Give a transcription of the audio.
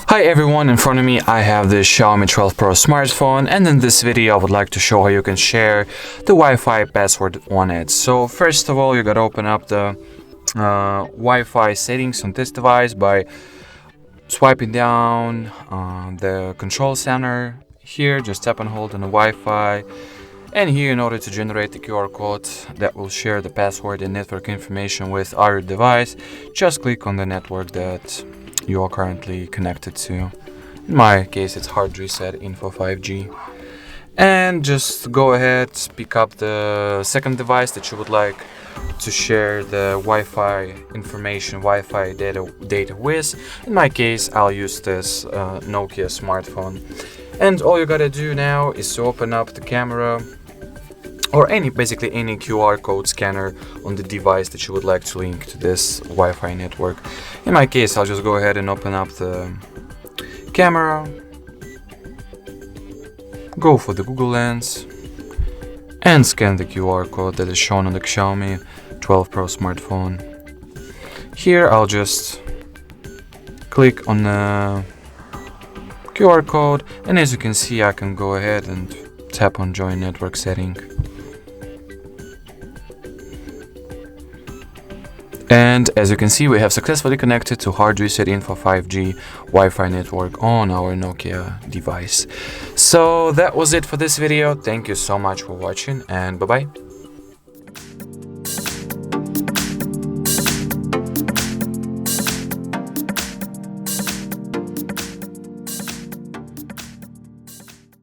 Hi everyone, in front of me I have this Xiaomi 12 Pro smartphone, and in this video I would like to show how you can share the Wi-Fi password on it. So first of all, you gotta open up the Wi-Fi settings on this device by swiping down the control center. Here just tap and hold on the Wi-Fi, and here in order to generate the QR code that will share the password and network information with our device, just click on the network that you are currently connected to. In my case it's HardReset.info YT. And just go ahead, pick up the second device that you would like to share the Wi-Fi information, Wi-Fi data with. In my case I'll use this Nokia smartphone. And all you gotta do now is to open up the camera or basically any QR code scanner on the device that you would like to link to this Wi-Fi network. In my case, I'll just go ahead and open up the camera, go for the Google Lens, and scan the QR code that is shown on the Xiaomi 12 Pro smartphone. Here, I'll just click on the QR code, and as you can see, I can go ahead and tap on Join Network Setting. And as you can see, we have successfully connected to HardReset.info YT Wi-Fi network on our Nokia device. So that was it for this video. Thank you so much for watching, and bye-bye.